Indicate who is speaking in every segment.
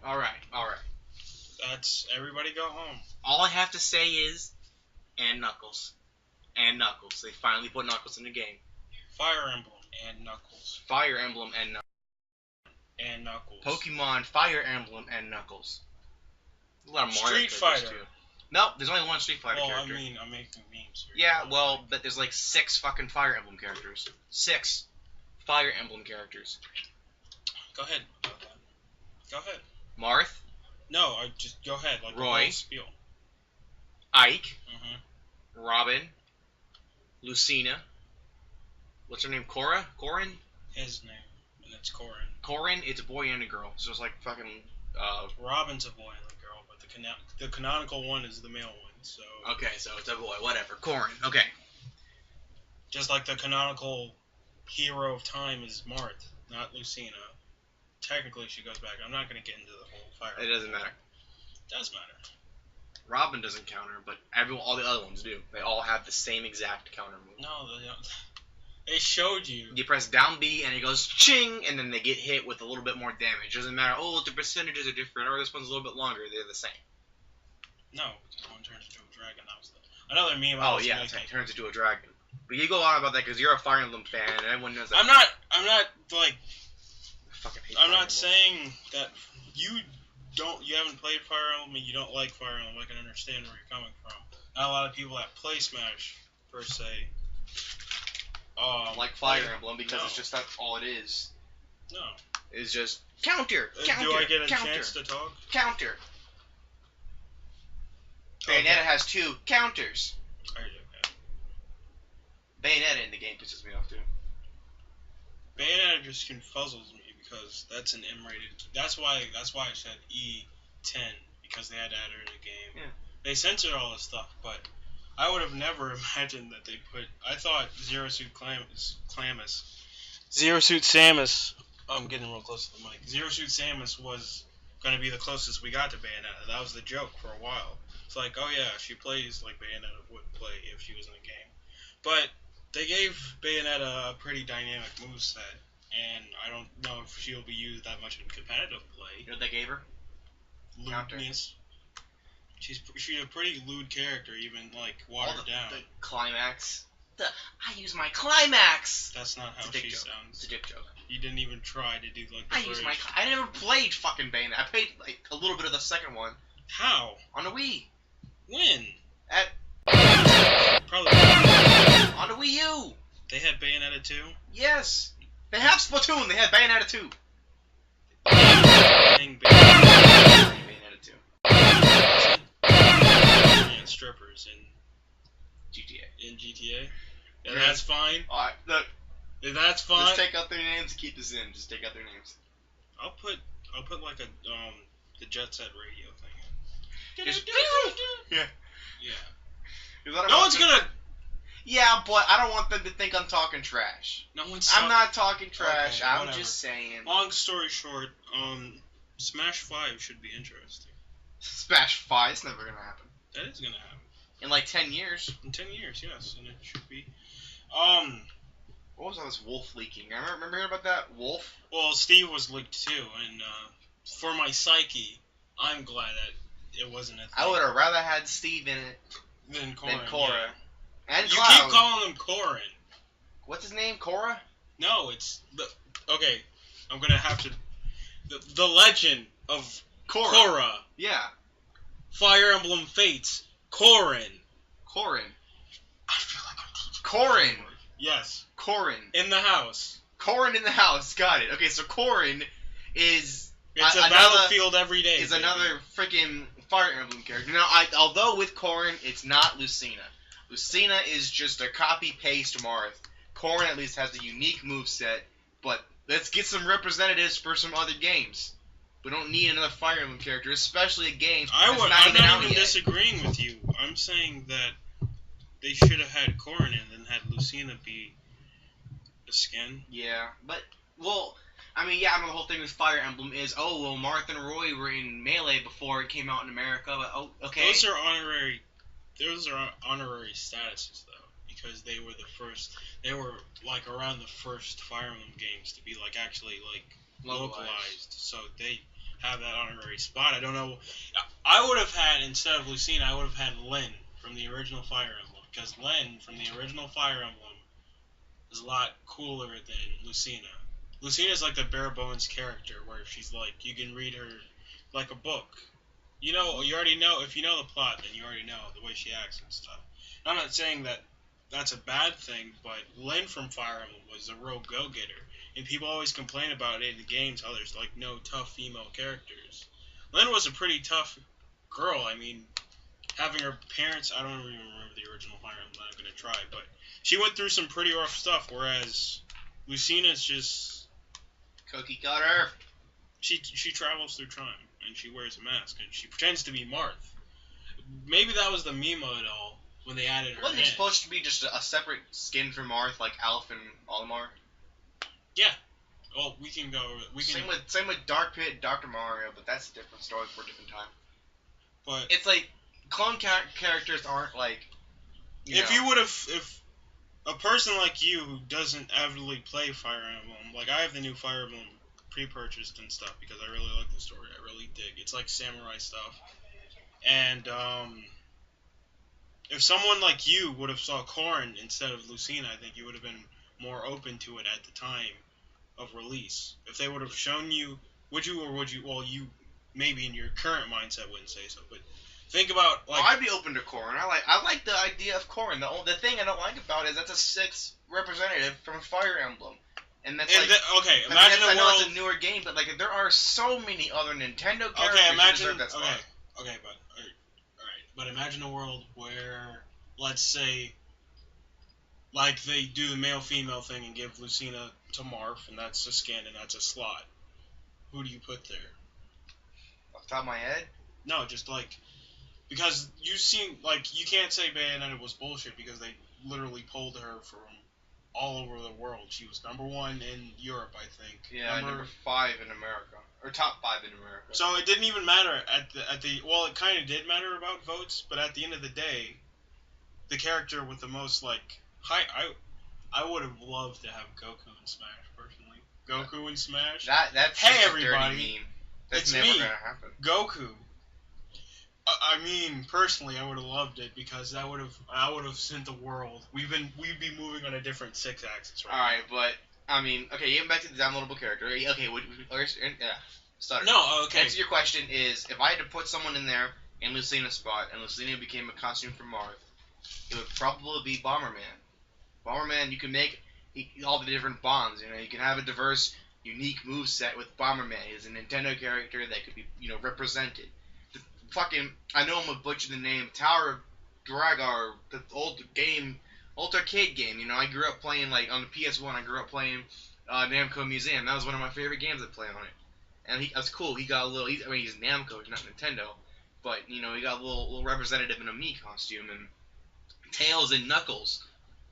Speaker 1: Alright.
Speaker 2: That's everybody go home.
Speaker 1: All I have to say is, and Knuckles. And Knuckles. They finally put Knuckles in the game.
Speaker 2: Fire Emblem and Knuckles.
Speaker 1: Fire Emblem and Knuckles.
Speaker 2: And Knuckles.
Speaker 1: Pokemon Fire Emblem and Knuckles. A lot of Mario
Speaker 2: Street Fighter.
Speaker 1: Too. Nope, there's only one Street Fighter
Speaker 2: Well,
Speaker 1: character.
Speaker 2: I mean, I'm making memes here.
Speaker 1: Yeah, well, but there's like 6 fucking Fire Emblem characters. 6 Fire Emblem characters.
Speaker 2: Go ahead. Go ahead.
Speaker 1: Marth.
Speaker 2: No, just go ahead. Like
Speaker 1: Roy.
Speaker 2: The whole spiel.
Speaker 1: Ike.
Speaker 2: Mm-hmm.
Speaker 1: Robin. Lucina. What's her name? Cora? Corin?
Speaker 2: His name. And it's Corin.
Speaker 1: Corin, it's a boy and a girl. So it's like fucking...
Speaker 2: Robin's a boy and a girl, but the canonical one is the male one, so...
Speaker 1: Okay, so it's a boy. Whatever. Corin. Okay.
Speaker 2: Just like the canonical hero of time is Marth, not Lucina. Technically, she goes back. I'm not going to get into the whole fire.
Speaker 1: It doesn't matter.
Speaker 2: It does matter.
Speaker 1: Robin doesn't counter, but all the other ones do. They all have the same exact counter move.
Speaker 2: No, they don't. They showed you.
Speaker 1: You press down B and it goes ching, and then they get hit with a little bit more damage. Doesn't matter. Oh, the percentages are different, or this one's a little bit longer. They're the same.
Speaker 2: No, because one turns into a dragon. That was another meme.
Speaker 1: Oh yeah, it turns into a dragon. But you go on about that because you're a Fire Emblem fan, and everyone knows that.
Speaker 2: I'm not like.
Speaker 1: I fucking hate
Speaker 2: I'm
Speaker 1: Fire
Speaker 2: not
Speaker 1: Emblem.
Speaker 2: saying that you haven't played Fire Emblem and you don't like Fire Emblem. I can understand where you're coming from. Not a lot of people that play Smash, per se.
Speaker 1: Like Fire Emblem because it's just that's all it is.
Speaker 2: No.
Speaker 1: It's just counter.
Speaker 2: Do I get a chance to talk?
Speaker 1: Counter.
Speaker 2: Okay.
Speaker 1: Bayonetta has 2 counters.
Speaker 2: Okay.
Speaker 1: Bayonetta in the game pisses me off too.
Speaker 2: Bayonetta just confuzzles me because that's an M-rated. That's why I said E10 because they had to add her in the game.
Speaker 1: Yeah.
Speaker 2: They censored all this stuff, but I would have never imagined that they put. I thought Zero Suit Samus. I'm getting real close to the mic. Zero Suit Samus was going to be the closest we got to Bayonetta. That was the joke for a while. It's like, oh yeah, she plays like Bayonetta would play if she was in the game. But they gave Bayonetta a pretty dynamic moveset, and I don't know if she'll be used that much in competitive play.
Speaker 1: You know what they gave her?
Speaker 2: Lewdness. She's a pretty lewd character, even like watered down.
Speaker 1: The climax. I use my climax.
Speaker 2: That's not how she sounds.
Speaker 1: It's a dick joke.
Speaker 2: You didn't even try to do like the
Speaker 1: I never played fucking Bayonetta. I played like a little bit of the second one.
Speaker 2: How?
Speaker 1: On the Wii.
Speaker 2: When? Probably.
Speaker 1: On the Wii U.
Speaker 2: They had Bayonetta 2?
Speaker 1: Yes. They have Splatoon. They had Bayonetta 2. Bayonetta 2.
Speaker 2: Yeah, strippers in GTA. Yeah, that's fine.
Speaker 1: Alright, look.
Speaker 2: That's fine.
Speaker 1: Just take out their names and keep this in. Just take out their names.
Speaker 2: I'll put like the Jet Set radio thing in.
Speaker 1: Yeah.
Speaker 2: Yeah. No one's gonna.
Speaker 1: Yeah, but I don't want them to think I'm talking trash.
Speaker 2: No one's.
Speaker 1: I'm not talking trash.
Speaker 2: Okay,
Speaker 1: I'm
Speaker 2: whatever.
Speaker 1: just saying.
Speaker 2: Long story short, Smash 5 should be interesting.
Speaker 1: Smash 5, it's never gonna happen.
Speaker 2: That is gonna happen.
Speaker 1: In like 10 years.
Speaker 2: In 10 years, yes, and it should be.
Speaker 1: What was all this wolf leaking? I remember hearing about that wolf.
Speaker 2: Well, Steve was leaked too, and for my psyche, I'm glad that it wasn't a thing.
Speaker 1: I would have rather had Steve in it
Speaker 2: than Cora.
Speaker 1: Yeah. And
Speaker 2: you
Speaker 1: Cloud.
Speaker 2: keep calling him Corin.
Speaker 1: What's his name? Cora?
Speaker 2: No, it's okay. I'm gonna have to. The legend of Cora.
Speaker 1: Yeah.
Speaker 2: Fire Emblem Fates. Corin.
Speaker 1: I feel like I'm teaching. Corin.
Speaker 2: Yes.
Speaker 1: Corin.
Speaker 2: In the house.
Speaker 1: Corin in the house. Got it. Okay, so Corin is...
Speaker 2: It's a battlefield every day.
Speaker 1: Is another freaking Fire Emblem character. Now, although with Corin, it's not Lucina. Lucina is just a copy-paste Marth. Corin at least has a unique moveset, but let's get some representatives for some other games. We don't need another Fire Emblem character, especially a game
Speaker 2: I'm not even disagreeing with you. I'm saying that they should have had Corin and then had Lucina be a skin.
Speaker 1: Yeah, but, well, I mean, yeah, I know the whole thing with Fire Emblem is, oh, well, Marth and Roy were in Melee before it came out in America, but, oh, okay.
Speaker 2: Those are honorary statuses, though, because they were the first, they were, like, around the first Fire Emblem games to be, like, actually, like, localized. So have that honorary spot. I don't know. I would have had, instead of Lucina, I would have had Lyn from the original Fire Emblem, because Lyn from the original Fire Emblem is a lot cooler than Lucina. Lucina is like the bare bones character, where she's like, you can read her like a book. You already know, if you know the plot, then you already know the way she acts and stuff. I'm not saying that that's a bad thing, but Lyn from Fire Emblem was a real go-getter. And people always complain about it in the games, how there's like no tough female characters. Lyn was a pretty tough girl. I mean, having her parents, I don't even remember the original Fire Emblem, I'm going to try, but she went through some pretty rough stuff, whereas Lucina's just...
Speaker 1: Cookie cutter.
Speaker 2: She travels through time, and she wears a mask, and she pretends to be Marth. Maybe that was the meme of it all, when they added her
Speaker 1: Wasn't
Speaker 2: in.
Speaker 1: it supposed to be just a separate skin for Marth, like Alph and Olimar?
Speaker 2: Yeah. Well, we can go...
Speaker 1: Same with Dark Pit, Dr. Mario, but that's a different story for a different time.
Speaker 2: But
Speaker 1: it's like, clone characters aren't like...
Speaker 2: If a person like you who doesn't avidly play Fire Emblem, like I have the new Fire Emblem pre-purchased and stuff because I really like the story. I really dig. It's like samurai stuff. And if someone like you would have saw Corrin instead of Lucina, I think you would have been more open to it at the time of release. If they would have shown you, would you? Well, you maybe in your current mindset wouldn't say so, but think about like.
Speaker 1: I'd be open to Corrin. I like the idea of Corrin. The thing I don't like about it is that's a 6th representative from a Fire Emblem. And that's imagine
Speaker 2: a world.
Speaker 1: I know it's a newer game, but like there are so many other Nintendo characters who deserve that spot.
Speaker 2: But imagine a world where, let's say, like they do the male-female thing and give Lucina to Marth, and that's a skin and that's a slot. Who do you put there?
Speaker 1: Off the top of my head?
Speaker 2: No, just like, because you seem like you can't say Bayonetta was bullshit because they literally pulled her from all over the world. She was number 1 in Europe, I think.
Speaker 1: Yeah, number 5 in America, or top 5 in America.
Speaker 2: So it didn't even matter at the well, it kind of did matter about votes, but at the end of the day, the character with the most like I would have loved to have Goku in Smash personally. Goku in Smash.
Speaker 1: That's
Speaker 2: hey
Speaker 1: just
Speaker 2: everybody,
Speaker 1: a dirty meme. That's
Speaker 2: it's
Speaker 1: never
Speaker 2: me,
Speaker 1: gonna happen.
Speaker 2: Goku. I mean, personally, I would have loved it because I would have sent the world. We'd be moving on a different 6-axis right now.
Speaker 1: Alright, but I mean, okay, getting back to the downloadable character. Okay, stutter.
Speaker 2: No, okay.
Speaker 1: Answer your question is, if I had to put someone in there in Lucina's spot, and Lucina became a costume for Marth, it would probably be Bomberman. Bomberman, you can make all the different bombs. You can have a diverse, unique moveset with Bomberman. He's a Nintendo character that could be, represented. I know I'm gonna butcher the name, Tower of Dragar, the old arcade game. I grew up playing, like, on the PS1, I grew up playing Namco Museum. That was one of my favorite games to play on it. And that's cool. He got a little, he's Namco, not Nintendo. But, he got a little representative in a Mii costume. And Tails and Knuckles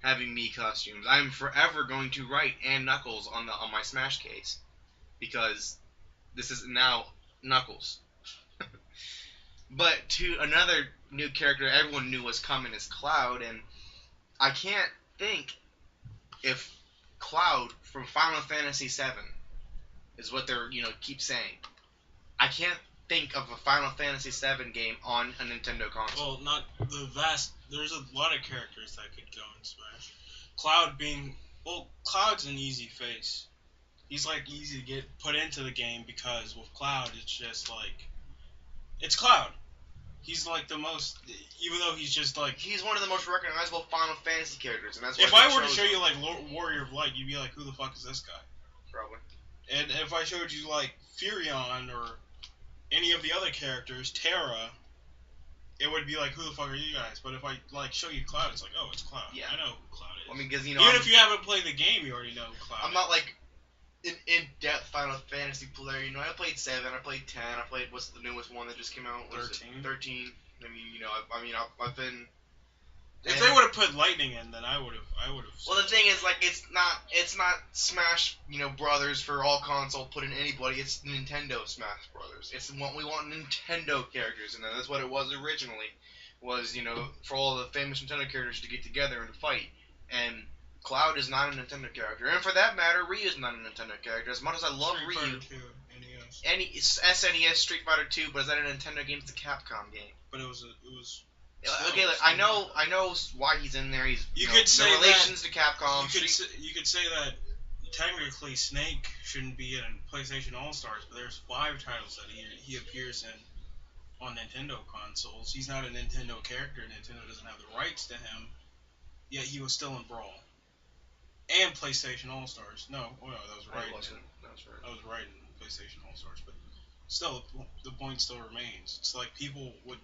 Speaker 1: having Mii costumes. I'm forever going to write and Knuckles on my Smash case. Because this is now Knuckles. But to another new character everyone knew was coming is Cloud, and I can't think if Cloud from Final Fantasy VII is what they're, keep saying. I can't think of a Final Fantasy VII game on a Nintendo console.
Speaker 2: Well, not the vast. There's a lot of characters that could go in Smash. Cloud being, Cloud's an easy face. He's like easy to get put into the game because with Cloud it's just like, it's Cloud. He's like the most, even though he's just like...
Speaker 1: He's one of the most recognizable Final Fantasy characters, and that's why
Speaker 2: if I were to show you, like, Warrior of Light, you'd be like, who the fuck is this guy?
Speaker 1: Probably.
Speaker 2: And if I showed you, like, Furion or any of the other characters, Terra, it would be like, who the fuck are you guys? But if I, like, show you Cloud, it's like, oh, it's Cloud. Yeah. I know who Cloud is.
Speaker 1: I mean, because,
Speaker 2: even if you haven't played the game, you already know who Cloud
Speaker 1: I'm not, like... in-depth Final Fantasy player. I played 7, I played 10, I played, what's the newest one that just came out?
Speaker 2: 13.
Speaker 1: 13. I mean, I've been...
Speaker 2: If they would have put Lightning in, then I would have.
Speaker 1: Well, the thing is, like, it's not Smash, Brothers for all console, put in anybody, it's Nintendo Smash Brothers. It's what we want Nintendo characters, and that's what it was originally, was, for all the famous Nintendo characters to get together and to fight, and Cloud is not a Nintendo character, and for that matter, Ryu's not a Nintendo character. As much as I love Ryu, any SNES Street Fighter 2, but is that a Nintendo game? It's a Capcom game.
Speaker 2: But it was.
Speaker 1: Okay, look, I know why he's in there. He's
Speaker 2: You could say
Speaker 1: no relations to Capcom.
Speaker 2: You could say that technically Snake shouldn't be in PlayStation All Stars, but there's 5 titles that he appears in on Nintendo consoles. He's not a Nintendo character. Nintendo doesn't have the rights to him. Yet he was still in Brawl and PlayStation All Stars. No, that was right. I was right in PlayStation All Stars, but still, the point still remains. It's like people would,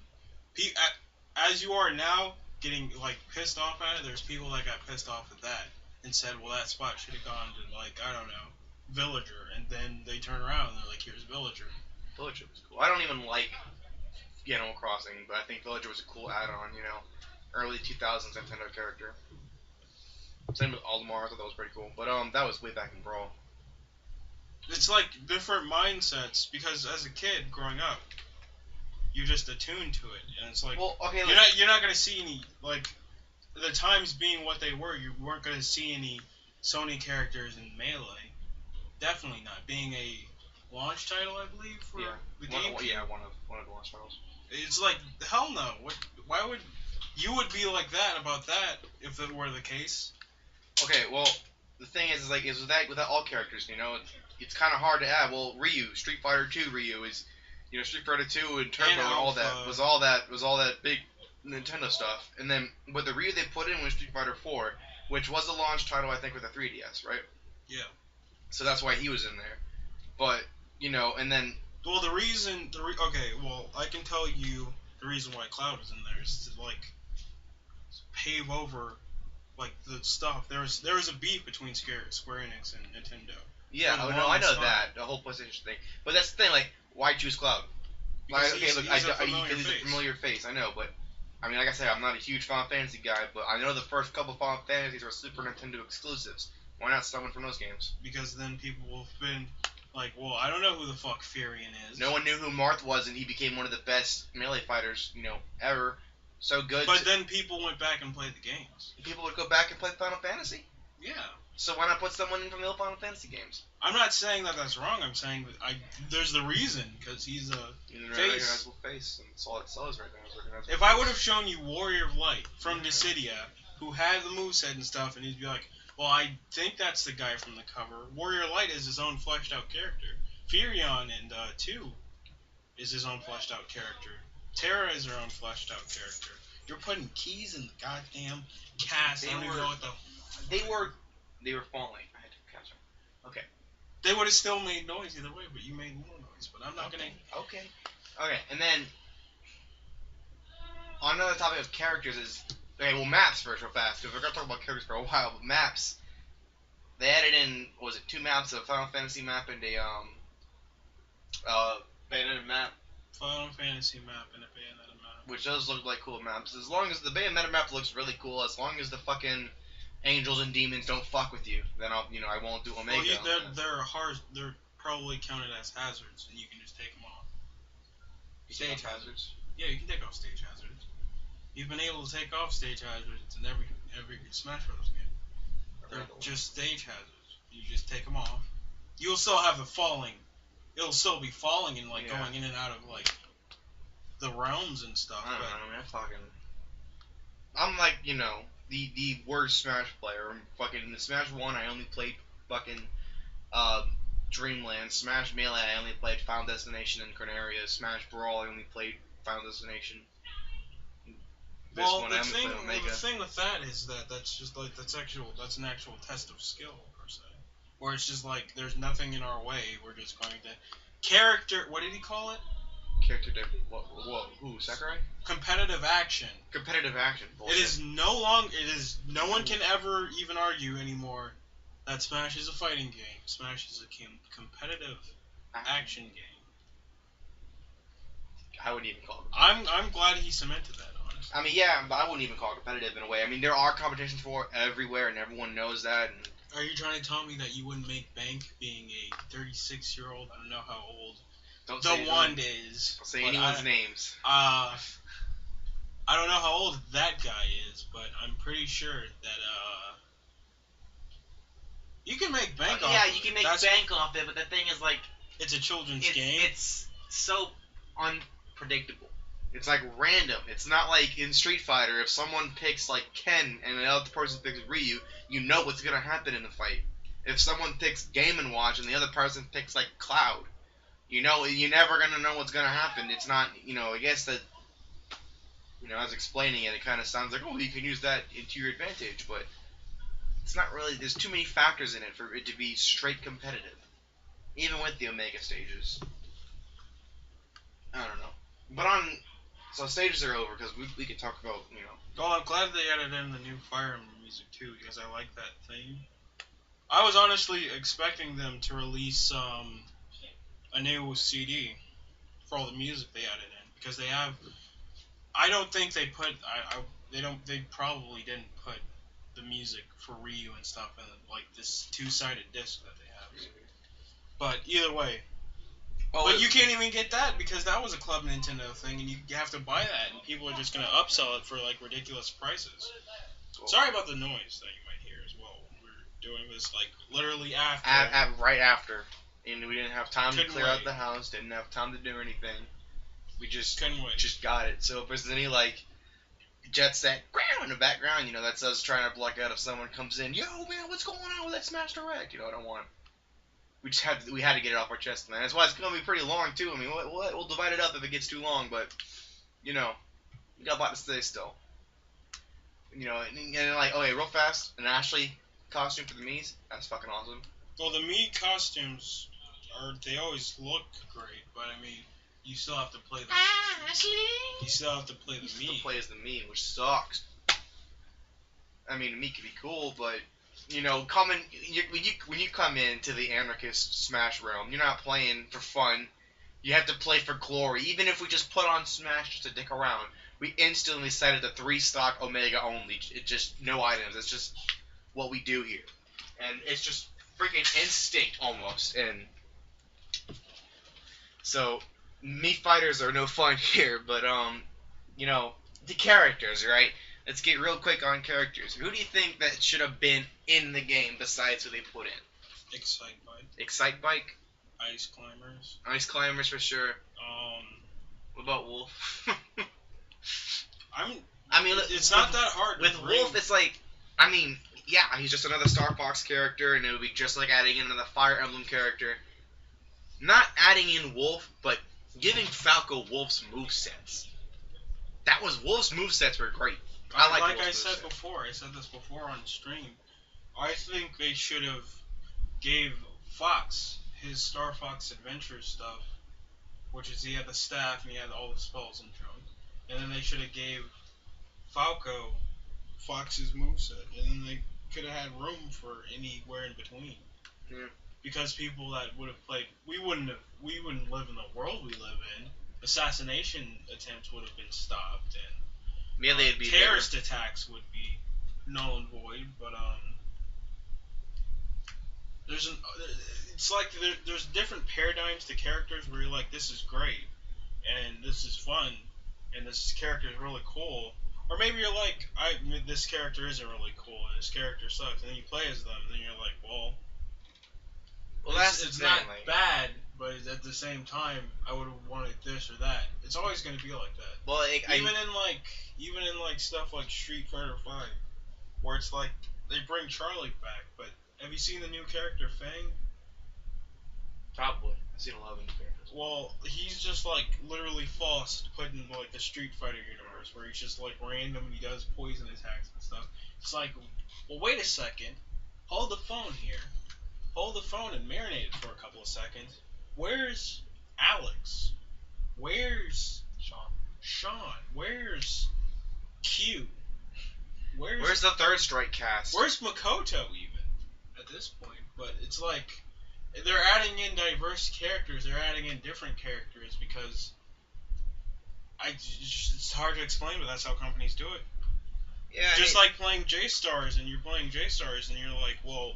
Speaker 2: as you are now, getting like pissed off at it. There's people that got pissed off at that and said, well, that spot should have gone to like I don't know, Villager, and then they turn around and they're like, here's Villager.
Speaker 1: Villager was cool. I don't even like Animal Crossing, but I think Villager was a cool add-on. Early 2000s Nintendo character. Same with Olimar. I thought that was pretty cool, but that was way back in Brawl.
Speaker 2: It's like different mindsets because as a kid growing up, you're just attuned to it, and it's like you're not gonna see any like the times being what they were. You weren't gonna see any Sony characters in Melee. Definitely not. Being a launch title, I believe, for the game.
Speaker 1: One of the launch titles.
Speaker 2: It's like hell no. Why would you would be like that about that if it were the case?
Speaker 1: Okay, well, the thing is with that all characters, it's kind of hard to add. Well, Ryu, Street Fighter 2 Ryu is, Street Fighter 2 and Turbo and all that was all that big Nintendo stuff. And then with the Ryu they put in was Street Fighter 4, which was a launch title I think with the 3DS, right?
Speaker 2: Yeah.
Speaker 1: So that's why he was in there. But and then
Speaker 2: well, I can tell you the reason why Cloud was in there is to like pave over like the stuff. There was a beef between Square Enix and Nintendo.
Speaker 1: Yeah, I know that the whole PlayStation thing. But that's the thing, like, why choose Cloud? Like, he's a familiar face. I know, but I mean, like I said, I'm not a huge Final Fantasy guy, but I know the first couple Final Fantasies were Super Nintendo exclusives. Why not someone from those games?
Speaker 2: Because then people will have been like, well, I don't know who the fuck Furion is.
Speaker 1: No one knew who Marth was, and he became one of the best melee fighters, ever. So good.
Speaker 2: But then people went back and played the games.
Speaker 1: People would go back and play Final Fantasy?
Speaker 2: Yeah.
Speaker 1: So why not put someone in from the old Final Fantasy games?
Speaker 2: I'm not saying that that's wrong. I'm saying that there's the reason, because he's a
Speaker 1: recognizable face, and that's all it sells right now.
Speaker 2: If I would have shown you Warrior of Light from Dissidia, who had the moveset and stuff, and he'd be like, well, I think that's the guy from the cover. Warrior of Light is his own fleshed out character. Furion and 2 is his own fleshed out character. Terra is her own fleshed out character. You're putting keys in the goddamn cast. I don't even know what the...
Speaker 1: They were falling. I had to catch them. Okay.
Speaker 2: They would have still made noise either way, but you made more noise. But I'm not gonna...
Speaker 1: Okay, and then... On another topic of characters is... Okay, well, maps first real fast, because we're going to talk about characters for a while, but maps... They added in, 2 maps, a Final Fantasy map and a, Bayonetta map.
Speaker 2: Final Fantasy map and a Bayonetta map.
Speaker 1: Which does look like cool maps. As long as the Bayonetta map looks really cool, as long as the fucking angels and demons don't fuck with you, then I won't do Omega.
Speaker 2: Well, they're probably counted as hazards, and you can just take them off.
Speaker 1: Stage hazards?
Speaker 2: Yeah, you can take off stage hazards. You've been able to take off stage hazards in every Smash Bros. Game. They're just stage hazards. You just take them off. You'll still have the falling. It'll still be falling and going in and out of the realms and stuff.
Speaker 1: I don't know, man. I'm like the worst Smash player. Fucking in Smash 1, I only played fucking Dreamland. Smash Melee, I only played Final Destination and Corneria. Smash Brawl, I only played Final Destination.
Speaker 2: The thing with that is that that's just like that's an actual test of skill per se, where it's just like there's nothing in our way. We're just going to character. What did he call it?
Speaker 1: Character. Who? Sakurai?
Speaker 2: Competitive action.
Speaker 1: Competitive action. Bullshit.
Speaker 2: It is no longer. It is. No one can ever even argue anymore that Smash is a fighting game. Smash is a competitive action game.
Speaker 1: I wouldn't even call it.
Speaker 2: I'm glad he cemented that.
Speaker 1: I mean, yeah, but I wouldn't even call it competitive in a way. I mean, there are competitions for it everywhere, and everyone knows that. And
Speaker 2: are you trying to tell me that you wouldn't make bank being a 36-year-old? I don't know how old the Wand is.
Speaker 1: Don't say anyone's names.
Speaker 2: I don't know how old that guy is, but I'm pretty sure that you can make bank off
Speaker 1: it. Yeah, you can make bank off it, but the thing is, like,
Speaker 2: It's a children's game.
Speaker 1: It's so unpredictable. It's like random. It's not like in Street Fighter. If someone picks like Ken and the other person picks Ryu, you know what's gonna happen in the fight. If someone picks Game and Watch and the other person picks like Cloud, you know you're never gonna know what's gonna happen. It's not, I guess that, as explaining it, it kind of sounds like, oh, you can use that into your advantage, but it's not really. There's too many factors in it for it to be straight competitive, even with the Omega stages. I don't know. But so stages are over because we could talk about,
Speaker 2: Oh, I'm glad they added in the new Fire Emblem music too, because I like that theme. I was honestly expecting them to release a new CD for all the music they added in, because they have. I don't think they put. They don't. They probably didn't put the music for Ryu and stuff in like this two-sided disc that they have. But either way.
Speaker 1: Oh,
Speaker 2: But you can't even get that because that was a Club Nintendo thing, and you have to buy that, and people are just gonna upsell it for like ridiculous prices.
Speaker 1: Cool.
Speaker 2: Sorry about the noise that you might hear as well. We're doing this like literally after.
Speaker 1: right after, and we didn't have time
Speaker 2: Couldn't
Speaker 1: to clear
Speaker 2: wait.
Speaker 1: out the house. Didn't have time to do anything. We just
Speaker 2: Couldn't wait.
Speaker 1: just got it. So if there's any like jet set in the background, that's us trying to block out if someone comes in. Yo, man, what's going on with that Smash Direct? I don't want. We had to get it off our chest, man. That's why it's gonna be pretty long too. I mean, what? We'll divide it up if it gets too long, but we got a lot to say still. And like, okay, real fast, an Ashley costume for the Mii's. That's fucking awesome.
Speaker 2: Well, the Mii costumes they always look great, but I mean, you still have to play the. You still have to play the Mii.
Speaker 1: Still play as the Mii, which sucks. I mean, the Mii could be cool, but when you come into the Anarchist Smash realm, you're not playing for fun. You have to play for glory. Even if we just put on Smash just to dick around, we instantly set it to 3 stock Omega only. It's just no items. It's just what we do here, and it's just freaking instinct almost. And so, Mii fighters are no fun here. But the characters, right? Let's get real quick on characters. Who do you think that should have been in the game besides who they put in? Excite Bike?
Speaker 2: Ice Climbers.
Speaker 1: Ice Climbers for sure. What about Wolf?
Speaker 2: It's not that hard.
Speaker 1: With Wolf, it's like, yeah, he's just another Star Fox character, and it would be just like adding in another Fire Emblem character. Not adding in Wolf, but giving Falco Wolf's movesets. Wolf's movesets were great.
Speaker 2: I said this before on stream. I think they should have gave Fox his Star Fox Adventure stuff, which is he had the staff and he had all the spells and junk, and then they should have gave Falco Fox's moveset, and then they could have had room for anywhere in between.
Speaker 1: Yeah.
Speaker 2: Because people that would have played, we wouldn't live in the world we live in. Assassination attempts would have been stopped, and
Speaker 1: yeah, they'd be
Speaker 2: terrorist attacks would be null and void. But there's different paradigms to characters where you're like, this is great, and this is fun, and this character is really cool. Or maybe you're like, this character isn't really cool, and this character sucks, and then you play as them, and then you're like, well, it's not bad, but at the same time, I would have wanted this or that. It's always going to be like that.
Speaker 1: Well,
Speaker 2: even in stuff like Street Fighter V, where it's like they bring Charlie back, but have you seen the new character Fang?
Speaker 1: Probably. I've seen a lot of new characters.
Speaker 2: Well, he's just like literally Faust put in like the Street Fighter universe, where he's just like random and he does poison attacks and stuff. It's like, well, wait a second, hold the phone here. Hold the phone and marinate it for a couple of seconds. Where's Alex? Where's Sean? Where's Q?
Speaker 1: Where's the Third Strike cast?
Speaker 2: Where's Makoto even at this point? But it's like they're adding in diverse characters. They're adding in different characters because it's hard to explain, but that's how companies do it.
Speaker 1: Yeah.
Speaker 2: Just like playing J-Stars, and you're playing J-Stars, and you're like, well,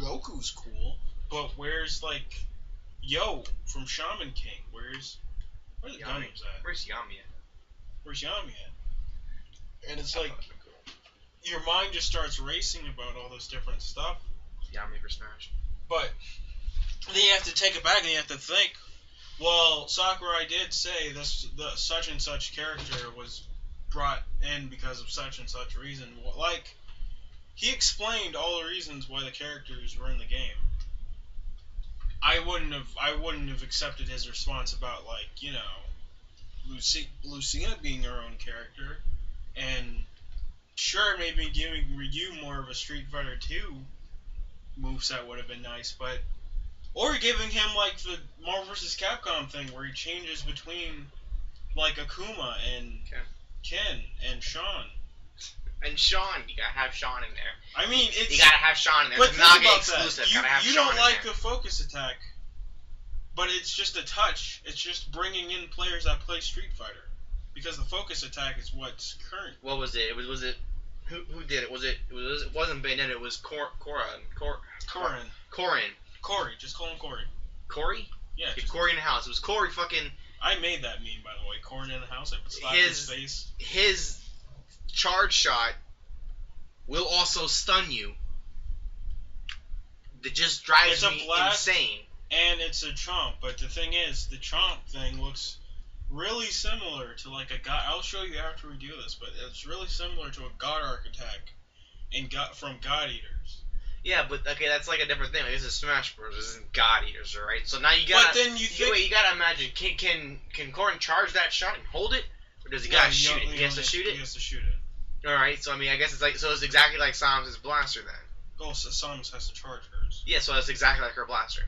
Speaker 2: Goku's cool, but where's like Yo from Shaman King? Where's the Gundams at?
Speaker 1: Where's Yami
Speaker 2: at? And it's like your mind just starts racing about all this different stuff.
Speaker 1: Yami for Smash.
Speaker 2: But then you have to take it back and you have to think. Well, Sakurai did say the such and such character was brought in because of such and such reason. Like, he explained all the reasons why the characters were in the game. I wouldn't have accepted his response about, like, you know, Lucina being her own character, and sure, maybe giving Ryu more of a Street Fighter 2 moveset would have been nice, but or giving him like the Marvel vs. Capcom thing where he changes between like Akuma and Ken and Sean.
Speaker 1: And Sean, you gotta have Sean in there.
Speaker 2: I mean,
Speaker 1: you gotta have Sean in there.
Speaker 2: But
Speaker 1: it's
Speaker 2: think about
Speaker 1: exclusive.
Speaker 2: that. You don't like the focus attack, but it's just a touch. It's just bringing in players that play Street Fighter, because the focus attack is what's current.
Speaker 1: What was it? Was it who did it? It wasn't Bayonetta. It was Corrin.
Speaker 2: Corey, just call him Corey.
Speaker 1: Corey?
Speaker 2: Yeah.
Speaker 1: Corey in the house. It was Corey fucking.
Speaker 2: I made that meme, by the way. Corey in the house. I slapped his face.
Speaker 1: His charge shot will also stun you. That just drives me insane.
Speaker 2: And it's a chomp, but the thing is, the chomp thing looks really similar to like a god. I'll show you after we do this, but it's really similar to a God Arc attack from God Eaters.
Speaker 1: Yeah, but okay, that's like a different thing. Like, this is Smash Bros. This isn't God Eaters, all right? So now you gotta.
Speaker 2: But then you
Speaker 1: gotta imagine. Can Corrin charge that shot and hold it, or does he gotta shoot it? He has to shoot it.
Speaker 2: He has to shoot it.
Speaker 1: All right. So I mean, I guess it's exactly like Samus' blaster then.
Speaker 2: Oh, so Samus has to charge hers.
Speaker 1: Yeah, so that's exactly like her blaster.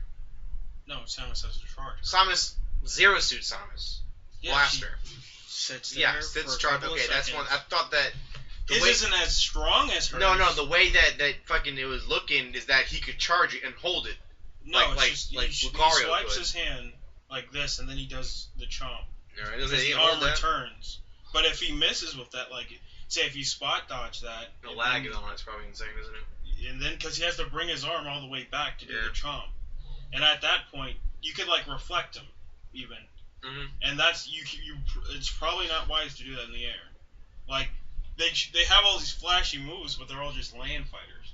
Speaker 2: No, Samus has to charge.
Speaker 1: Samus Zero Suit Samus blaster.
Speaker 2: Sits there.
Speaker 1: Yeah, sits charge. Okay, that's one. I thought that.
Speaker 2: His isn't as strong as hers.
Speaker 1: No, the way that fucking it was looking is that he could charge it and hold it.
Speaker 2: No,
Speaker 1: like
Speaker 2: he
Speaker 1: Lucario
Speaker 2: swipes
Speaker 1: could.
Speaker 2: his hand like this, and then he does the chomp.
Speaker 1: Alright,
Speaker 2: the arm returns. But if he misses with that, like, say if you spot dodge that...
Speaker 1: The lag is on it's probably insane, isn't it?
Speaker 2: And then, because he has to bring his arm all the way back to do the chomp. And at that point, you could, like, reflect him, even.
Speaker 1: Mm-hmm.
Speaker 2: And that's, it's probably not wise to do that in the air. Like, they have all these flashy moves, but they're all just land fighters.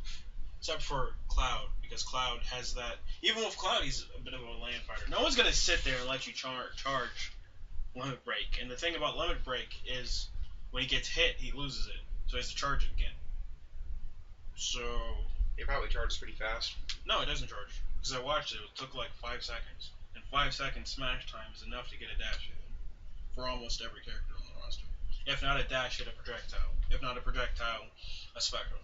Speaker 2: Except for Cloud, because Cloud has that... Even with Cloud, he's a bit of a land fighter. No one's going to sit there and let you charge Limit Break. And the thing about Limit Break is, when he gets hit, he loses it. So he has to charge it again. So...
Speaker 1: It probably charges pretty fast.
Speaker 2: No, it doesn't charge. Because I watched it, it took like 5 seconds. And 5 seconds smash time is enough to get a dash hit for almost every character on the roster. If not a dash hit, a projectile. If not a projectile, a special.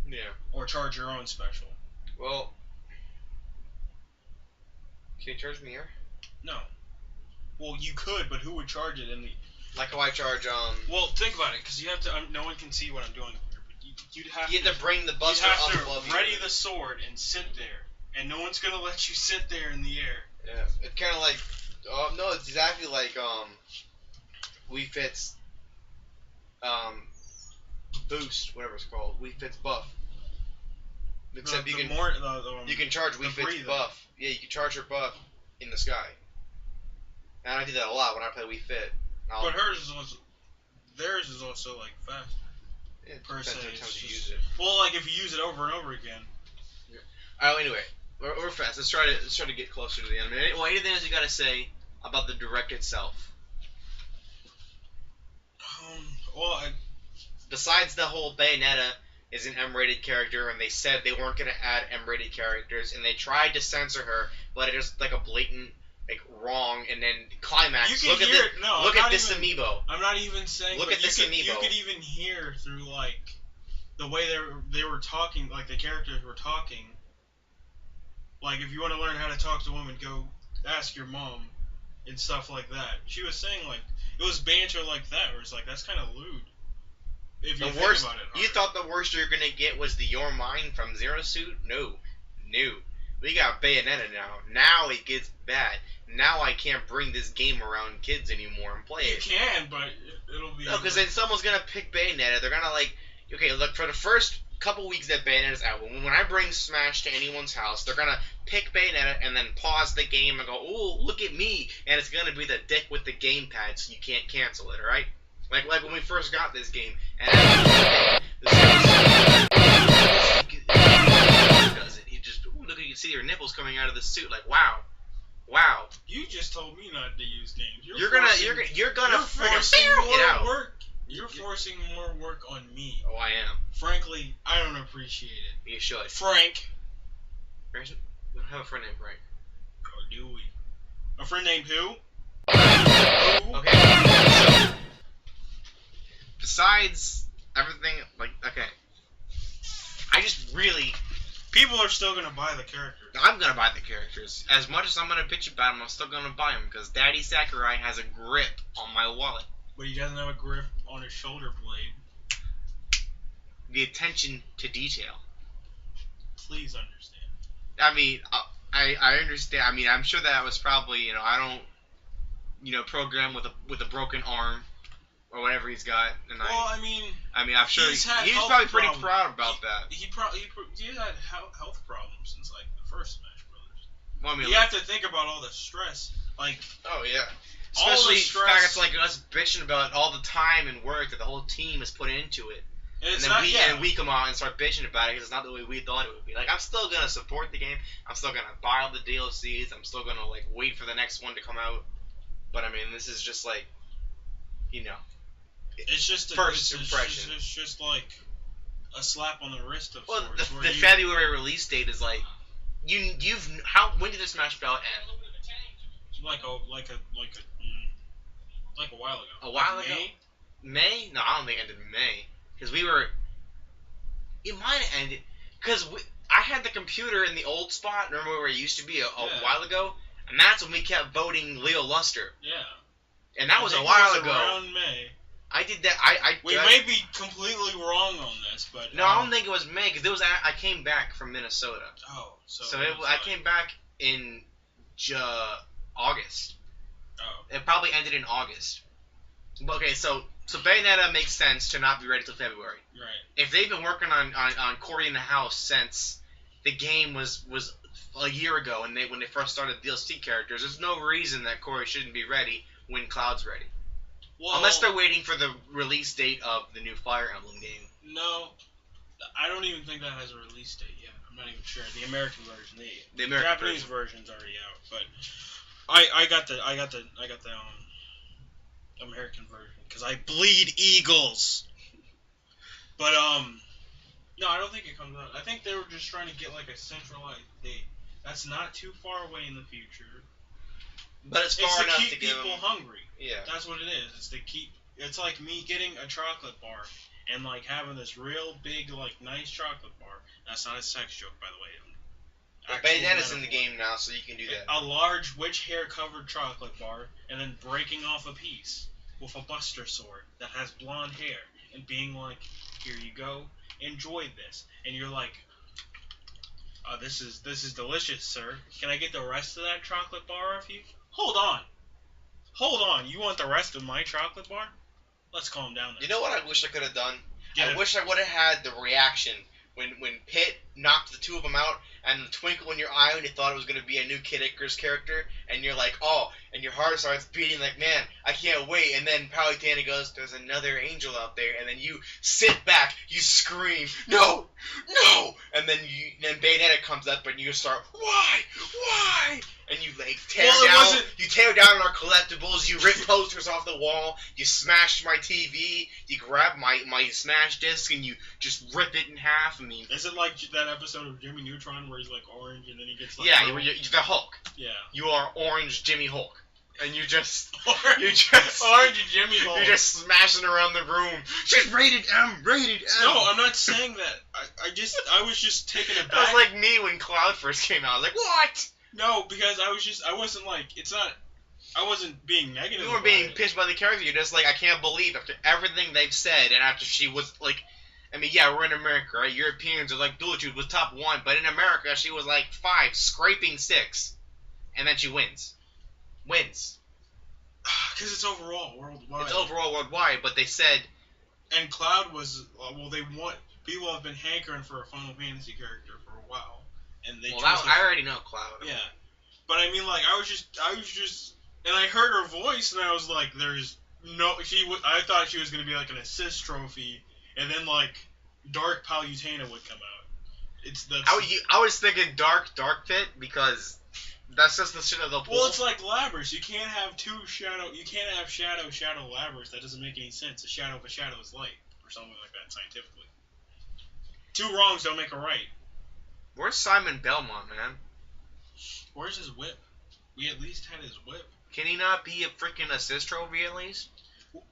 Speaker 1: Yeah.
Speaker 2: Or charge your own special.
Speaker 1: Well... Can you charge in the air?
Speaker 2: No. Well, you could, but who would charge it in the...
Speaker 1: Like how I charge,
Speaker 2: Well, think about it, because you have to... no one can see what I'm doing here, but you'd have
Speaker 1: you have to bring the buster up above you.
Speaker 2: Ready the sword and sit there. And no one's going to let you sit there in the air.
Speaker 1: Yeah. It's kind of like... no, it's exactly like, Wii Fit's, Boost, whatever it's called. Wii Fit's Buff. Except you can charge Wii Fit's buff. Yeah, you can charge her buff in the sky. And I do that a lot when I play Wii Fit.
Speaker 2: But theirs is also like faster.
Speaker 1: Yeah,
Speaker 2: per se.
Speaker 1: Times you use it.
Speaker 2: Well, like if you use it over and over again.
Speaker 1: Yeah. Alright, anyway, we're fast. Let's try to get closer to the end. Well, anything else you gotta say about the direct itself? Besides the whole Bayonetta is an M-rated character, and they said they weren't going to add M-rated characters, and they tried to censor her, but it was like a blatant, like, wrong, and then climax. Look at this amiibo.
Speaker 2: I'm not even saying.
Speaker 1: Look at this amiibo.
Speaker 2: You could even hear through like the way they were talking, like the characters were talking. Like if you want to learn how to talk to women, go ask your mom, and stuff like that. She was saying like it was banter like that, where it's like that's kind of lewd. If you think about it,
Speaker 1: you thought the worst you're gonna get was the Your Mind from Zero Suit? No. We got Bayonetta now. Now it gets bad. Now I can't bring this game around kids anymore and play it.
Speaker 2: You can, but it'll be...
Speaker 1: No, because then someone's gonna pick Bayonetta. They're gonna like... Okay, look, for the first couple weeks that Bayonetta's out, when I bring Smash to anyone's house, they're gonna pick Bayonetta and then pause the game and go, "Oh, look at me!" And it's gonna be the dick with the gamepad, so you can't cancel it, alright? Like when we first got this game, and does it. He just, look at can see your nipples coming out of the suit. Like, wow.
Speaker 2: You just told me not to use names.
Speaker 1: You're gonna
Speaker 2: forcing
Speaker 1: it out.
Speaker 2: more work. You're forcing more work on me.
Speaker 1: Oh, I am.
Speaker 2: Frankly, I don't appreciate it.
Speaker 1: You should.
Speaker 2: Frank.
Speaker 1: We don't have a friend named Frank.
Speaker 2: Or do we? A friend named who?
Speaker 1: Okay. So, besides everything, like, okay. I just really...
Speaker 2: People are still gonna buy the characters.
Speaker 1: I'm gonna buy the characters. As much as I'm gonna bitch about them, I'm still gonna buy them because Daddy Sakurai has a grip on my wallet.
Speaker 2: But he doesn't have a grip on his shoulder blade.
Speaker 1: The attention to detail.
Speaker 2: Please understand.
Speaker 1: I mean, I understand. I mean, I'm sure that was probably, I don't, program with a broken arm or whatever he's got. And
Speaker 2: I mean,
Speaker 1: I'm sure he's probably pretty proud about that.
Speaker 2: He had health problems since like the first Smash Brothers.
Speaker 1: Well, I mean,
Speaker 2: you have to think about all the stress, like.
Speaker 1: Oh yeah.
Speaker 2: All
Speaker 1: Especially
Speaker 2: the stress.
Speaker 1: faggots like us bitching about all the time and work that the whole team has put into it. And then we come out and start bitching about it because it's not the way we thought it would be. Like, I'm still going to support the game. I'm still going to buy all the DLCs. I'm still going to, like, wait for the next one to come out. But, I mean, this is just, like,
Speaker 2: it's just
Speaker 1: first impression.
Speaker 2: It's just, like, a slap on the wrist of
Speaker 1: sorts.
Speaker 2: Well,
Speaker 1: the February release date is, like, when did the Smash Ballot end?
Speaker 2: Like a while ago.
Speaker 1: A while ago? May? No, I don't think it ended in May. Because it might have ended, because I had the computer in the old spot, remember where it used to be a while ago? And that's when we kept voting Leo Luster.
Speaker 2: Yeah.
Speaker 1: And that was a while ago.
Speaker 2: Around May.
Speaker 1: I did that,
Speaker 2: we may be completely wrong on this, but...
Speaker 1: No, I don't think it was May, because I came back from Minnesota.
Speaker 2: Oh,
Speaker 1: I came back in August.
Speaker 2: Oh.
Speaker 1: It probably ended in August. Okay, so Bayonetta makes sense to not be ready till February.
Speaker 2: Right.
Speaker 1: If they've been working on Cory in the House since the game was a year ago when they first started DLC characters, there's no reason that Cory shouldn't be ready when Cloud's ready. Well, unless they're waiting for the release date of the new Fire Emblem game.
Speaker 2: No, I don't even think that has a release date yet. I'm not even sure. The American version, the Japanese version's already out, but I got the American version because I bleed eagles. But no, I don't think it comes out. I think they were just trying to get like a centralized date. That's not too far away in the future.
Speaker 1: But it's far enough
Speaker 2: to keep
Speaker 1: to give
Speaker 2: people hungry.
Speaker 1: Yeah.
Speaker 2: That's what it is. It's to keep. It's like me getting a chocolate bar and like having this real big like nice chocolate bar. That's not a sex joke, by the way.
Speaker 1: But Bayonetta's in the game now, so you can do that.
Speaker 2: A large witch hair covered chocolate bar, and then breaking off a piece with a buster sword that has blonde hair, and being like, "Here you go, enjoy this," and you're like, "This is delicious, sir. Can I get the rest of that chocolate bar off you?" Hold on. You want the rest of my chocolate bar? Let's calm down.
Speaker 1: You know what I wish I could have done? I wish I would have had the reaction when Pit knocked the two of them out, and the twinkle in your eye when you thought it was going to be a new Kid Icarus character, and you're like, oh, and your heart starts beating like, man, I can't wait, and then Palutena goes, there's another angel out there, and then you sit back, you scream, no, and then Bayonetta comes up, and you start, why, and you like tear down our collectibles, you rip posters off the wall, you smash my TV, you grab my Smash disc, and you just rip it in half. I mean,
Speaker 2: is it like that episode of Jimmy Neutron where he's like orange and then he gets like
Speaker 1: you're the Hulk.
Speaker 2: Yeah,
Speaker 1: you are Orange Jimmy Hulk, and you just
Speaker 2: Orange Jimmy Hulk.
Speaker 1: You're just smashing around the room. She's rated M.
Speaker 2: No, I'm not saying that. I was just taken aback.
Speaker 1: That was like me when Cloud first came out. I was like, what?
Speaker 2: No, because I wasn't like, I wasn't being negative.
Speaker 1: You were being pissed by the character. You're just like, I can't believe after everything they've said, and after she was like, I mean, yeah, we're in America, right? Europeans are like, Duluth was top 1, but in America, she was like 5, scraping 6, and then she wins. Because
Speaker 2: it's overall worldwide.
Speaker 1: It's overall worldwide, but they said...
Speaker 2: And Cloud was, people have been hankering for a Final Fantasy character for a while. And they
Speaker 1: I already know Cloud.
Speaker 2: Yeah. But I mean, like, I was just, and I heard her voice, and I was like, I thought she was going to be like an assist trophy, and then, like, Dark Palutena would come out.
Speaker 1: I was thinking dark pit because that's just the shit of the pool.
Speaker 2: Well, it's like Labyrinth. You can't have shadow Labyrinth. That doesn't make any sense. A shadow of a shadow is light, or something like that scientifically. Two wrongs don't make a right.
Speaker 1: Where's Simon Belmont, man?
Speaker 2: Where's his whip? We at least had his whip.
Speaker 1: Can he not be a freaking assist trophy at least?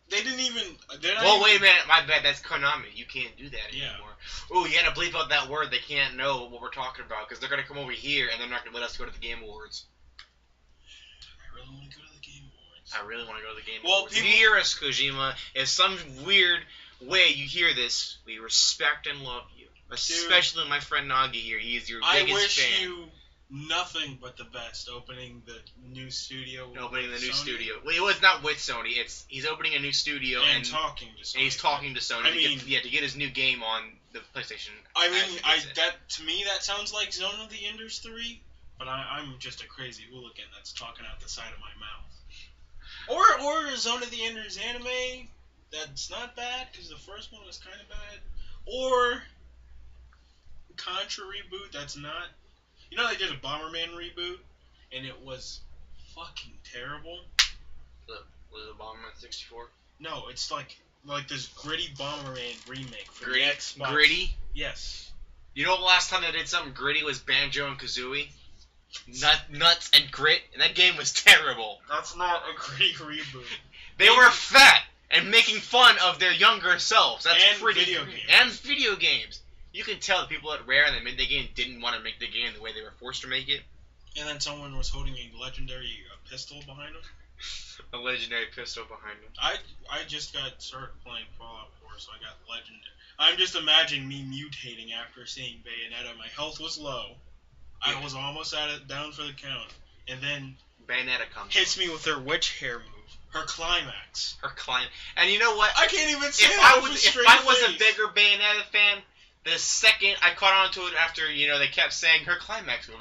Speaker 2: They didn't even.
Speaker 1: Wait a minute. My bad. That's Konami. You can't do that anymore. Ooh, you gotta bleep out that word. They can't know what we're talking about because they're gonna come over here and they're not gonna let us go to the Game Awards.
Speaker 2: I really want to go to the Game Awards.
Speaker 1: I really want to go to the Game Awards. If you hear us, Kojima, in some weird way you hear this, we respect and love you. Especially my friend Nagi here. He is your biggest fan.
Speaker 2: I wish you nothing but the best opening the new studio.
Speaker 1: Opening the new
Speaker 2: Sony.
Speaker 1: studio. Well, it was not with Sony. He's opening a new studio
Speaker 2: and talking to Sony.
Speaker 1: And he's talking to Sony to get his new game on the PlayStation.
Speaker 2: I mean, to me that sounds like Zone of the Enders 3, but I'm just a crazy hooligan that's talking out the side of my mouth. Or Zone of the Enders anime. That's not bad because the first one was kind of bad. Or Contra reboot. That's not. You know they did a Bomberman reboot, and it was fucking terrible.
Speaker 1: Was it Bomberman 64?
Speaker 2: No, it's like this gritty Bomberman remake for
Speaker 1: Gritty?
Speaker 2: the Xbox.
Speaker 1: Gritty?
Speaker 2: Yes.
Speaker 1: You know the last time they did something gritty was Banjo and Kazooie? Nuts and grit, and that game was terrible.
Speaker 2: That's not a gritty reboot.
Speaker 1: They were fat and making fun of their younger selves. That's
Speaker 2: and
Speaker 1: pretty
Speaker 2: video games.
Speaker 1: And video games. You can tell the people at Rare and they made the game didn't want to make the game the way they were forced to make it.
Speaker 2: And then someone was holding a legendary pistol behind him.
Speaker 1: A legendary pistol behind him.
Speaker 2: I just got started playing Fallout 4, so I got legendary. I'm just imagining me mutating after seeing Bayonetta. My health was low. I was almost down for the count, and then
Speaker 1: Bayonetta comes.
Speaker 2: Hits me with her witch hair move. Her climax.
Speaker 1: And you know what?
Speaker 2: I can't even say
Speaker 1: if I was a bigger Bayonetta fan. The second I caught on to it after, they kept saying her climax move.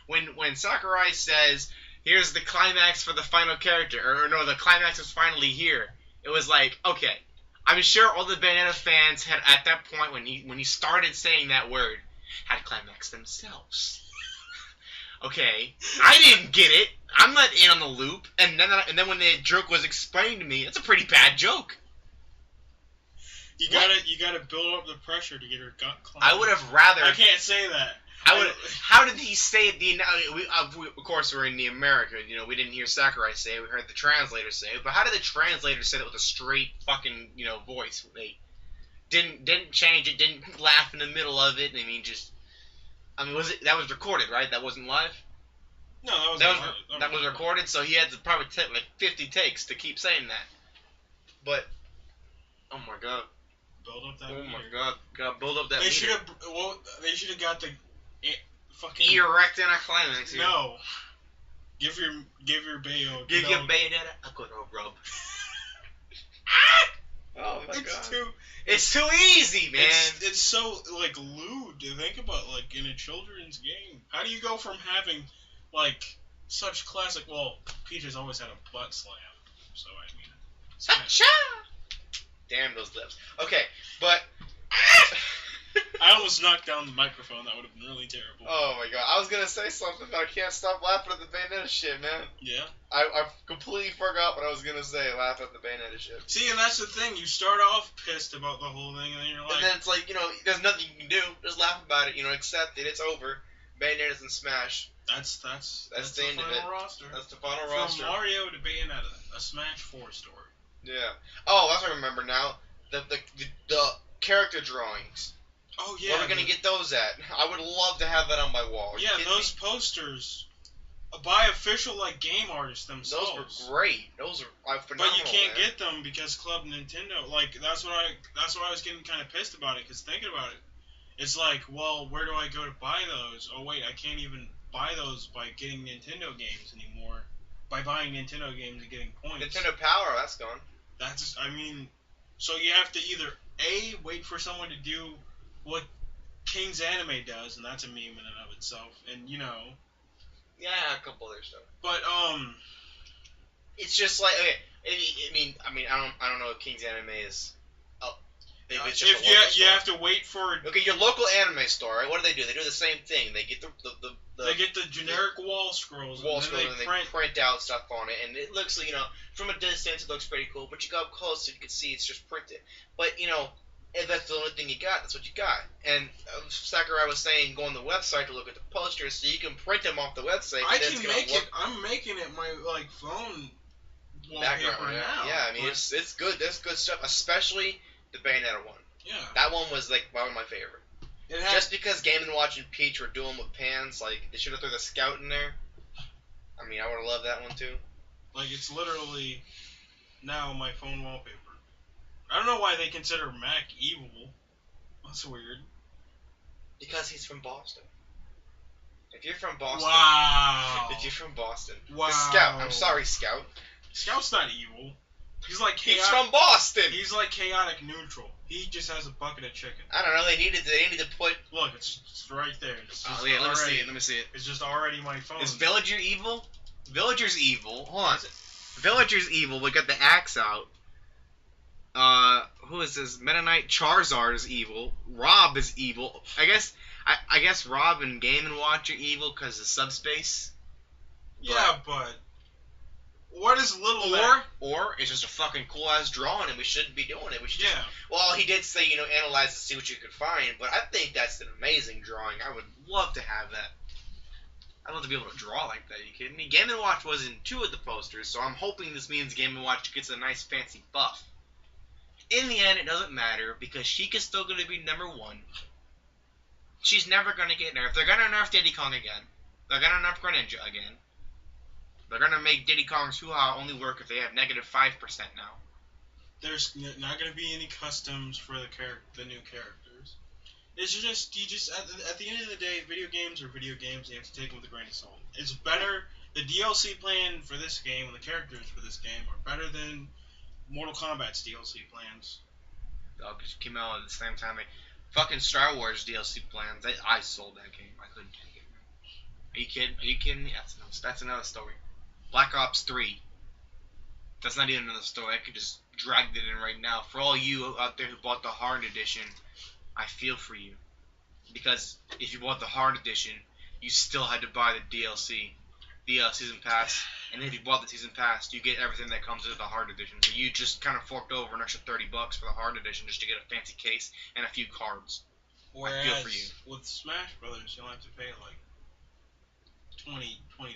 Speaker 1: When Sakurai says, here's the climax for the final character, or no, the climax is finally here, it was like, okay, I'm sure all the Bayonetta fans had, at that point, when he started saying that word, had climax themselves. Okay, I didn't get it. I'm not in on the loop. And then when the joke was explained to me, it's a pretty bad joke.
Speaker 2: You gotta build up the pressure to get her gut climax.
Speaker 1: I would have rather.
Speaker 2: I can't say that.
Speaker 1: How did he say it? Of course, we're in the America. We didn't hear Sakurai say it. We heard the translator say it. But how did the translator say it with a straight fucking voice? They didn't change it. Didn't laugh in the middle of it. Was it that was recorded, right? That wasn't live.
Speaker 2: No,
Speaker 1: that was recorded. So he had to probably take like 50 takes to keep saying that. But oh my god.
Speaker 2: Build up that.
Speaker 1: Oh my god! Gotta build up that.
Speaker 2: They should have. Well, they should have got the fucking
Speaker 1: erect in a climax here.
Speaker 2: No. Give your Bayo.
Speaker 1: Give your Bayonetta a good old rub. Oh my god! It's too easy, man.
Speaker 2: It's so lewd to think about, in a children's game. How do you go from having such classic? Well, Peach has always had a butt slam, so I mean.
Speaker 1: Damn those lips. Okay, but
Speaker 2: I almost knocked down the microphone. That would have been really terrible.
Speaker 1: Oh my god, I was gonna say something, but I can't stop laughing at the Bayonetta shit, man.
Speaker 2: Yeah.
Speaker 1: I completely forgot what I was gonna say. Laugh at the Bayonetta shit.
Speaker 2: See, and that's the thing. You start off pissed about the whole thing, and then you're like.
Speaker 1: And then it's like there's nothing you can do. Just laugh about it. Accept it. It's over. Bayonetta's in Smash.
Speaker 2: That's
Speaker 1: the end of it.
Speaker 2: Roster.
Speaker 1: That's the final roster.
Speaker 2: From Mario to Bayonetta, a Smash 4 story.
Speaker 1: Yeah. Oh, that's what I remember now. The character drawings.
Speaker 2: Oh yeah.
Speaker 1: Where are we gonna get those at? I would love to have that on my wall.
Speaker 2: Yeah, those posters by official game artists themselves.
Speaker 1: Those were great. Those are phenomenal.
Speaker 2: But you can't get them because Club Nintendo. That's why I was getting kind of pissed about it. Because thinking about it, it's like, well, where do I go to buy those? Oh wait, I can't even buy those by getting Nintendo games anymore. By buying Nintendo games and getting points.
Speaker 1: Nintendo Power, that's gone.
Speaker 2: So you have to either A, wait for someone to do what King's Anime does, and that's a meme in and of itself, and
Speaker 1: Yeah, a couple other stuff.
Speaker 2: But
Speaker 1: it's just like, okay, I don't know if King's Anime is. If it's just a local store.
Speaker 2: You have to wait for.
Speaker 1: Okay, your local anime store, right? What do? They do the same thing. They get
Speaker 2: they get the generic wall scrolls, and they
Speaker 1: print out stuff on it, and it looks, from a distance it looks pretty cool, but you go up close and you can see it's just printed. But if that's the only thing you got, that's what you got. And Sakurai was saying, go on the website to look at the posters, so you can print them off the website.
Speaker 2: I'm making it my phone wallpaper
Speaker 1: background,
Speaker 2: now.
Speaker 1: Yeah, I mean it's good. There's good stuff, especially the Bayonetta one.
Speaker 2: Yeah.
Speaker 1: That one was like one of my favorite. Just because Game & Watch and Peach were doing with pans, like they should have thrown the Scout in there. I mean, I would have loved that one too.
Speaker 2: Like it's literally now my phone wallpaper. I don't know why they consider Mac evil. That's weird.
Speaker 1: Because he's from Boston. If you're from Boston.
Speaker 2: Wow.
Speaker 1: If you're from Boston.
Speaker 2: Wow.
Speaker 1: The Scout. I'm sorry, Scout.
Speaker 2: Scout's not evil. He's like chaotic.
Speaker 1: He's from Boston.
Speaker 2: He's like chaotic neutral. He just has a bucket of chicken.
Speaker 1: I don't know. They needed to put.
Speaker 2: Look, it's right there.
Speaker 1: Let me see it. Let me see it.
Speaker 2: It's just already my phone.
Speaker 1: Is Villager evil? Villager's evil. Hold on. Villager's evil. We got the axe out. Who is this? Meta Knight Charizard is evil. Rob is evil. I guess Rob and Game & Watch are evil because of subspace.
Speaker 2: Yeah, but what is Little Mac?
Speaker 1: Or it's just a fucking cool ass drawing, and we shouldn't be doing it. We should. Well, he did say analyze to see what you could find, but I think that's an amazing drawing. I would love to have that. I'd love to be able to draw like that. Are you kidding me? Game & Watch was in 2 of the posters, so I'm hoping this means Game & Watch gets a nice fancy buff. In the end, it doesn't matter, because Sheik is still going to be number 1. She's never going to get nerfed. They're going to nerf Diddy Kong again. They're going to nerf Greninja again. They're going to make Diddy Kong's hoo-ha only work if they have -5% now.
Speaker 2: There's not going to be any customs for the new characters. It's just, at the end of the day, video games are video games, and you have to take them with a grain of salt. It's better, the DLC plan for this game and the characters for this game are better than Mortal Kombat's DLC plans.
Speaker 1: Oh, because it came out at the same time. Fucking Star Wars DLC plans. I sold that game. I couldn't take it. Are you kidding me? That's another story. Black Ops 3. That's not even another story. I could just drag it in right now. For all you out there who bought the hard edition, I feel for you. Because if you bought the hard edition, you still had to buy the DLC. The season pass, and if you bought the season pass, you get everything that comes with the hard edition. So you just kind of forked over an extra $30 for the hard edition just to get a fancy case and a few cards.
Speaker 2: Whereas,
Speaker 1: I feel for you.
Speaker 2: With Smash Brothers, you'll have to pay like $20.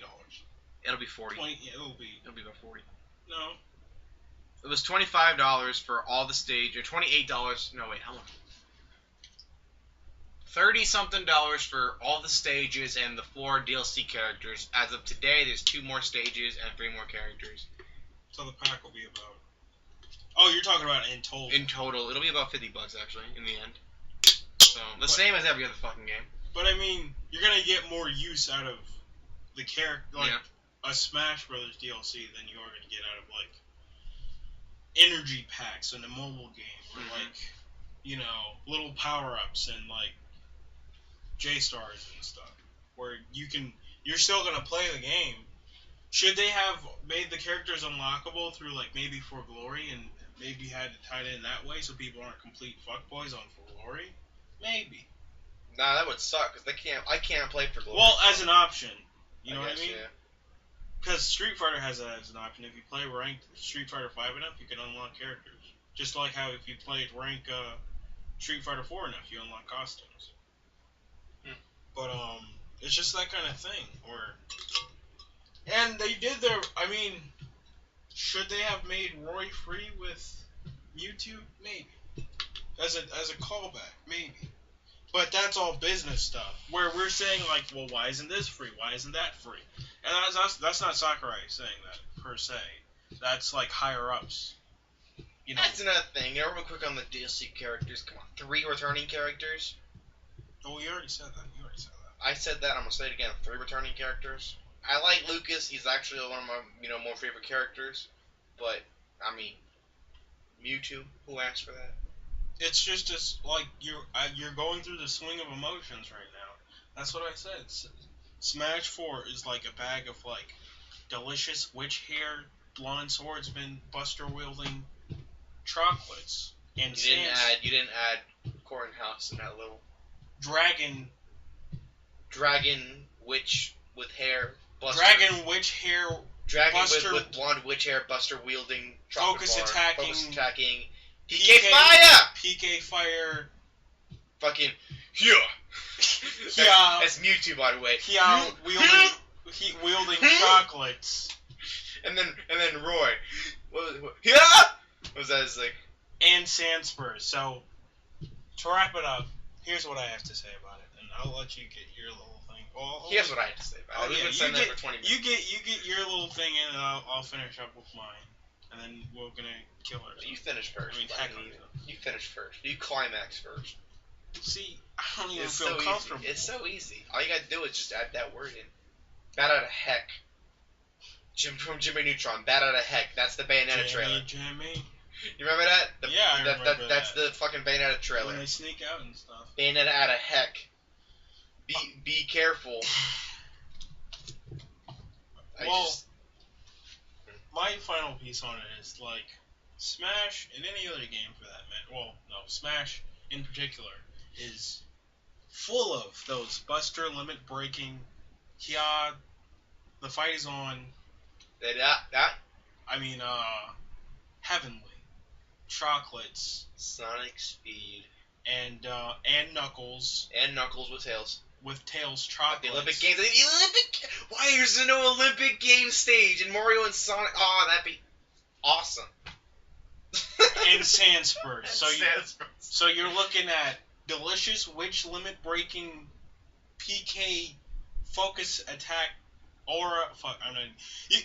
Speaker 1: It'll be 40.
Speaker 2: It'll be
Speaker 1: about 40.
Speaker 2: No.
Speaker 1: It was $25 for all the stage, or $28. No, wait, how much? $30-something for all the stages and the 4 DLC characters. As of today, there's 2 more stages and 3 more characters.
Speaker 2: So the pack will be about... Oh, you're talking about in total.
Speaker 1: In total. It'll be about $50, actually, in the end. So, same as every other fucking game.
Speaker 2: But, I mean, you're going to get more use out of the character, like a Smash Brothers DLC than you are going to get out of, like, energy packs in a mobile game. Or, like, little power-ups and, like, J-Stars and stuff, where you're still gonna play the game. Should they have made the characters unlockable through like maybe For Glory and maybe had it tied in that way so people aren't complete fuckboys on For Glory? Maybe.
Speaker 1: Nah, that would suck because I can't play For Glory.
Speaker 2: Well, as an option, you know what I mean?
Speaker 1: Yeah.
Speaker 2: Because Street Fighter has that as an option. If you play ranked Street Fighter 5 enough, you can unlock characters. Just like how if you played rank Street Fighter 4 enough, you unlock costumes. But, it's just that kind of thing, and they did should they have made Roy free with Mewtwo? Maybe. As a callback, maybe. But that's all business stuff, where we're saying, like, well, why isn't this free? Why isn't that free? And that's not Sakurai saying that, per se. That's, like, higher-ups.
Speaker 1: That's another thing. Real quick on the DLC characters. Come on, 3 returning characters?
Speaker 2: Oh, you already said that.
Speaker 1: I said that. I'm gonna say it again. 3 returning characters. I like Lucas. He's actually one of my more favorite characters. But I mean, Mewtwo. Who asked for that?
Speaker 2: It's just like you're going through the swing of emotions right now. That's what I said. Smash 4 is like a bag of like delicious witch hair, blonde swordsman, buster wielding chocolates. And
Speaker 1: You didn't add Corn House in that little
Speaker 2: Dragon
Speaker 1: witch with hair. Buster.
Speaker 2: Dragon witch hair.
Speaker 1: Dragon
Speaker 2: Buster,
Speaker 1: with blonde witch hair. Buster wielding.
Speaker 2: Focus attacking.
Speaker 1: Focus attacking. PK Fire.
Speaker 2: PK Fire.
Speaker 1: Fucking yeah. That's Mewtwo, by the way.
Speaker 2: Yeah, wielding chocolates.
Speaker 1: And then Roy. What was that? It's like.
Speaker 2: And Sandspurs. So to wrap it up, here's what I have to say about it, and I'll let you get your little thing. Well,
Speaker 1: here's what I have to say about it. We've been saying that for 20 minutes.
Speaker 2: You get your little thing in, and I'll finish up with mine, and then we're gonna kill ourselves.
Speaker 1: You finish first.
Speaker 2: I mean,
Speaker 1: you finish first. You climax first.
Speaker 2: See, I don't even feel comfortable.
Speaker 1: It's so easy. All you gotta do is just add that word in. Bat out of heck. From Jimmy Neutron. Bat out of heck. That's the Bayonetta trailer.
Speaker 2: Jimmy.
Speaker 1: You remember that?
Speaker 2: Yeah, I remember that.
Speaker 1: That's the fucking Bayonetta trailer.
Speaker 2: When they sneak out and stuff.
Speaker 1: Bayonetta out of heck. Be careful.
Speaker 2: My final piece on it is like Smash and any other game for that matter. Well, no, Smash in particular is full of those Buster limit breaking. Yeah, the fight is on. Heavenly, chocolates,
Speaker 1: Sonic Speed,
Speaker 2: and Knuckles.
Speaker 1: And Knuckles with tails.
Speaker 2: With tails, chocolates.
Speaker 1: The Olympic Games. Why is there no Olympic Games stage in Mario and Sonic? Oh, that'd be awesome.
Speaker 2: And Sandspurs. So you're looking at delicious witch limit breaking PK focus attack aura.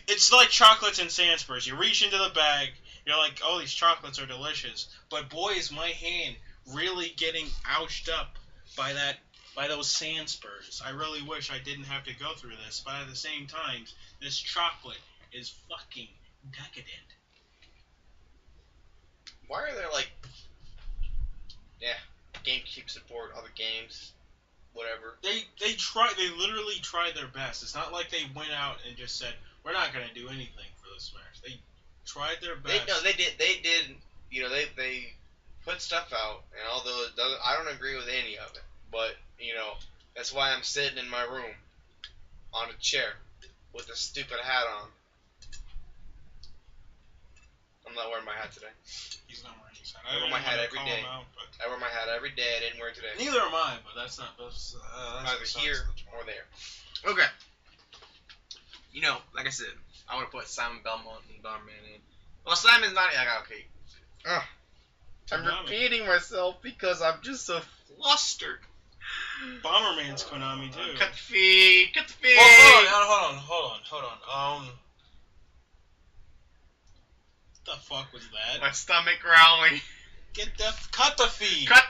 Speaker 2: It's like chocolates and Sandspurs. You reach into the bag. You're like, oh, these chocolates are delicious. But boy, is my hand really getting ouched up by those Sandspurs. I really wish I didn't have to go through this, but at the same time, this chocolate is fucking decadent.
Speaker 1: Why are there GameCube support, other games, whatever?
Speaker 2: They literally tried their best. It's not like they went out and just said, we're not gonna do anything for this Smash. They tried their best.
Speaker 1: They did. You know, they put stuff out, and although I don't agree with any of it, but you know, that's why I'm sitting in my room on a chair with a stupid hat on. I'm not wearing my hat today.
Speaker 2: He's not wearing his hat.
Speaker 1: I wear my hat every day. I wear my hat every day. I didn't wear it today.
Speaker 2: Neither am I, but that's not. That's
Speaker 1: either here or there. Okay. You know, like I said, I would have put Simon Belmont and Bomberman in. Well, Simon's not. Okay. I'm repeating myself because I'm just so flustered.
Speaker 2: Bomberman's Konami too.
Speaker 1: Cut the feed. Cut the feed.
Speaker 2: Hold on. What the fuck was that?
Speaker 1: My stomach growling.
Speaker 2: Cut the feed.
Speaker 1: Cut